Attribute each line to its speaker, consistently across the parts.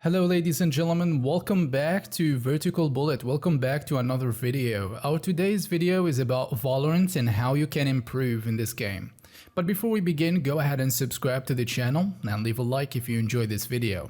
Speaker 1: Hello ladies and gentlemen, welcome back to Vertical Bullet, welcome back to another video. Our today's video is about Valorant and how you can improve in this game. But before we begin, go ahead and subscribe to the channel and leave a like if you enjoyed this video.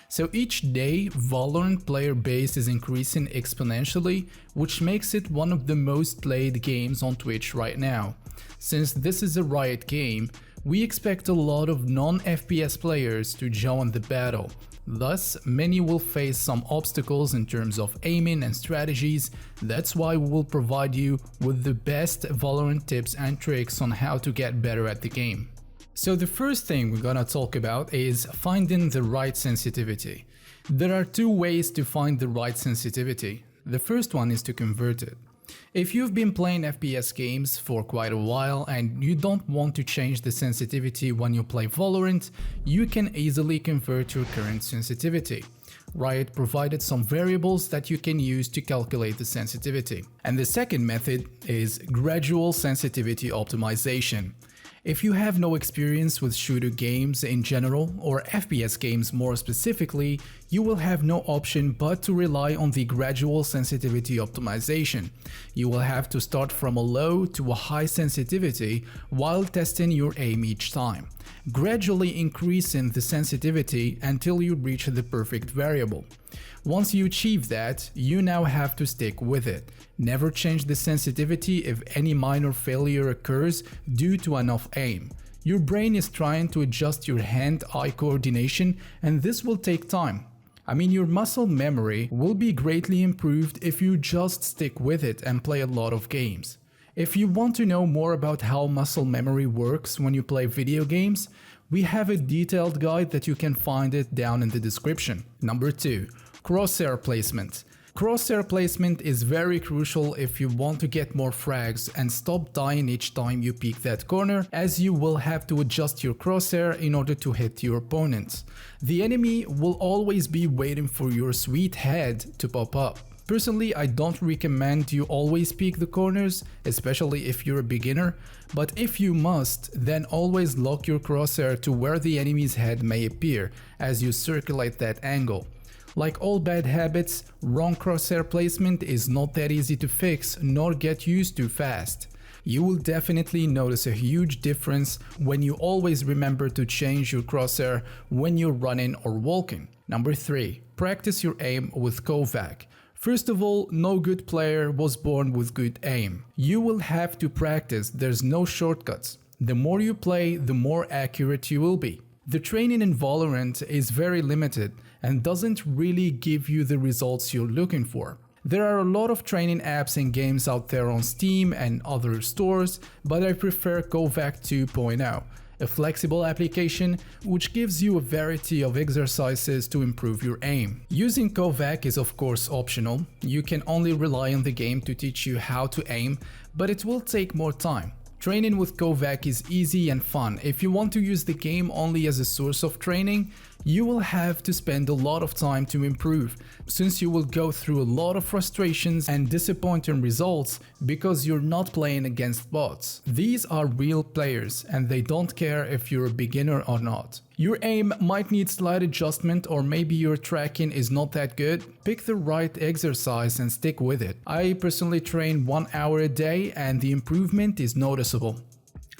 Speaker 1: So each day, Valorant player base is increasing exponentially, which makes it one of the most played games on Twitch right now. Since this is a Riot game, we expect a lot of non-FPS players to join the battle. Thus, many will face some obstacles in terms of aiming and strategies. That's why we will provide you with the best Valorant tips and tricks on how to get better at the game. So the first thing we're gonna talk about is finding the right sensitivity. There are two ways to find the right sensitivity. The first one is to convert it. If you've been playing FPS games for quite a while and you don't want to change the sensitivity when you play Valorant, you can easily convert your current sensitivity. Riot provided some variables that you can use to calculate the sensitivity. And the second method is gradual sensitivity optimization. If you have no experience with shooter games in general, or FPS games more specifically, you will have no option but to rely on the gradual sensitivity optimization. You will have to start from a low to a high sensitivity while testing your aim each time, gradually increasing the sensitivity until you reach the perfect variable. Once you achieve that, you now have to stick with it. Never change the sensitivity if any minor failure occurs due to an off aim. Your brain is trying to adjust your hand-eye coordination, and this will take time. Your muscle memory will be greatly improved if you just stick with it and play a lot of games. If you want to know more about how muscle memory works when you play video games, we have a detailed guide that you can find it down in the description. Number 2. Crosshair placement. Crosshair placement is very crucial if you want to get more frags and stop dying each time you peek that corner, as you will have to adjust your crosshair in order to hit your opponent. The enemy will always be waiting for your sweet head to pop up. Personally, I don't recommend you always peek the corners, especially if you're a beginner, but if you must, then always lock your crosshair to where the enemy's head may appear as you circulate that angle. Like all bad habits, wrong crosshair placement is not that easy to fix nor get used to fast. You will definitely notice a huge difference when you always remember to change your crosshair when you're running or walking. Number 3. Practice your aim with KOVAAK. First of all, no good player was born with good aim. You will have to practice, there's no shortcuts. The more you play, the more accurate you will be. The training in Valorant is very limited and doesn't really give you the results you're looking for. There are a lot of training apps and games out there on Steam and other stores, but I prefer KOVAAK 2.0, a flexible application which gives you a variety of exercises to improve your aim. Using KOVAAK is of course optional. You can only rely on the game to teach you how to aim, but it will take more time. Training with KOVAAK is easy and fun. If you want to use the game only as a source of training, you will have to spend a lot of time to improve, since you will go through a lot of frustrations and disappointing results because you're not playing against bots. These are real players and they don't care if you're a beginner or not. Your aim might need slight adjustment, or maybe your tracking is not that good. Pick the right exercise and stick with it. I personally train 1 hour a day and the improvement is noticeable.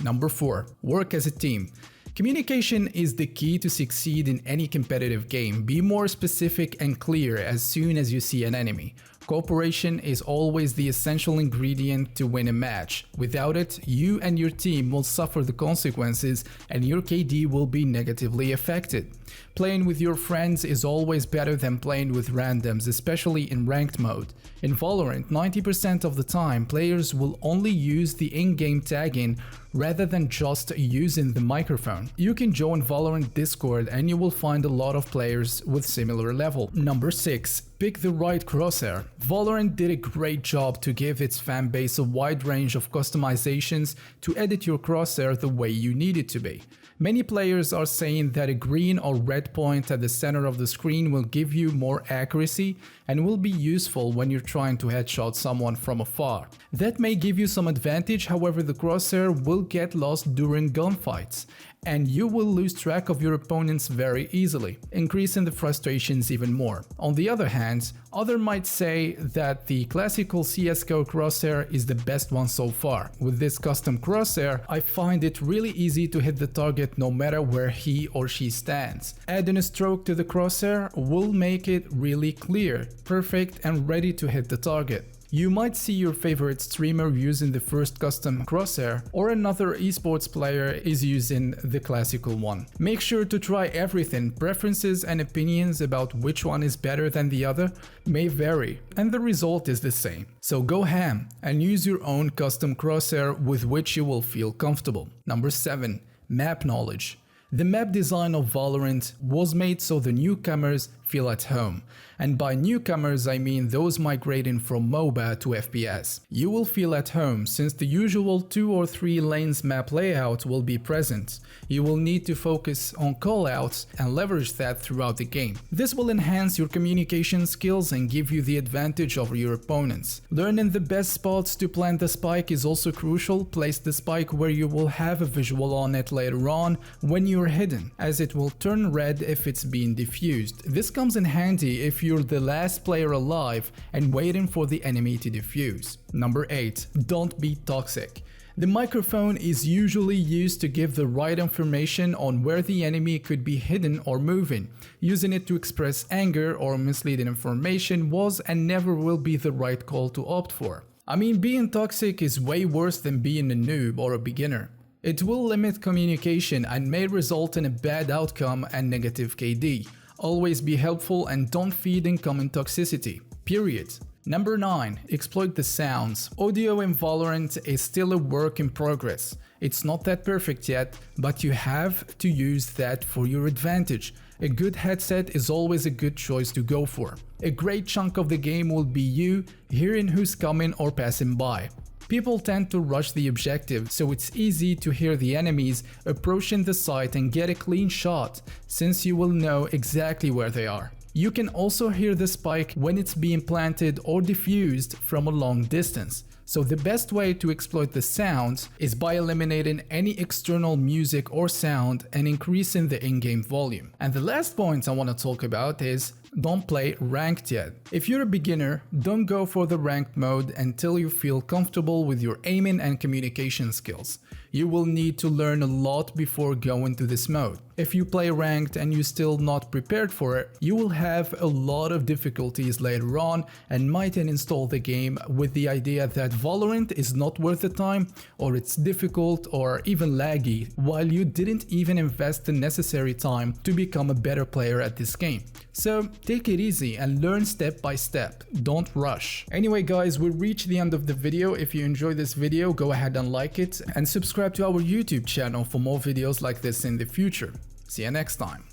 Speaker 1: Number 4. Work as a team. Communication is the key to succeed in any competitive game. Be more specific and clear as soon as you see an enemy. Cooperation is always the essential ingredient to win a match. Without it, you and your team will suffer the consequences and your KD will be negatively affected. Playing with your friends is always better than playing with randoms, especially in ranked mode. In Valorant, 90% of the time, players will only use the in-game tagging rather than just using the microphone. You can join Valorant Discord and you will find a lot of players with similar level. Number 6. pick the right crosshair. Valorant did a great job to give its fanbase a wide range of customizations to edit your crosshair the way you need it to be. Many players are saying that a green or red point at the center of the screen will give you more accuracy and will be useful when you're trying to headshot someone from afar. That may give you some advantage, however the crosshair will get lost during gunfights, and you will lose track of your opponents very easily, increasing the frustrations even more. On the other hand, others might say that the classical CSGO crosshair is the best one so far. With this custom crosshair, I find it really easy to hit the target no matter where he or she stands. Adding a stroke to the crosshair will make it really clear, perfect and ready to hit the target. You might see your favorite streamer using the first custom crosshair, or another esports player is using the classical one. Make sure to try everything. Preferences and opinions about which one is better than the other may vary, and the result is the same. So go ham and use your own custom crosshair with which you will feel comfortable. Number 7. Map knowledge. The map design of Valorant was made so the newcomers feel at home. And by newcomers I mean those migrating from MOBA to FPS. You will feel at home since the usual 2 or 3 lanes map layout will be present. You will need to focus on callouts and leverage that throughout the game. This will enhance your communication skills and give you the advantage over your opponents. Learning the best spots to plant the spike is also crucial. Place the spike where you will have a visual on it later on when you're hidden, as it will turn red if it's being diffused. This comes in handy if you're the last player alive and waiting for the enemy to defuse. Number 8. Don't be toxic. The microphone is usually used to give the right information on where the enemy could be hidden or moving. Using it to express anger or misleading information was and never will be the right call to opt for. I mean, being toxic is way worse than being a noob or a beginner. It will limit communication and may result in a bad outcome and negative KD. Always be helpful and don't feed incoming toxicity. Period. Number 9. Exploit the sounds. Audio in Valorant is still a work in progress. It's not that perfect yet, but you have to use that for your advantage. A good headset is always a good choice to go for. A great chunk of the game will be you hearing who's coming or passing by. People tend to rush the objective, so it's easy to hear the enemies approaching the site and get a clean shot, since you will know exactly where they are. You can also hear the spike when it's being planted or diffused from a long distance. So the best way to exploit the sounds is by eliminating any external music or sound and increasing the in-game volume. And the last point I want to talk about is don't play ranked yet. If you're a beginner, don't go for the ranked mode until you feel comfortable with your aiming and communication skills. You will need to learn a lot before going to this mode. If you play ranked and you're still not prepared for it, you will have a lot of difficulties later on and might uninstall the game with the idea that Valorant is not worth the time, or it's difficult or even laggy, while you didn't even invest the necessary time to become a better player at this game. So take it easy and learn step by step, don't rush. Anyway guys, we reached the end of the video. If you enjoyed this video, go ahead and like it and subscribe to our YouTube channel for more videos like this in the future. See you next time.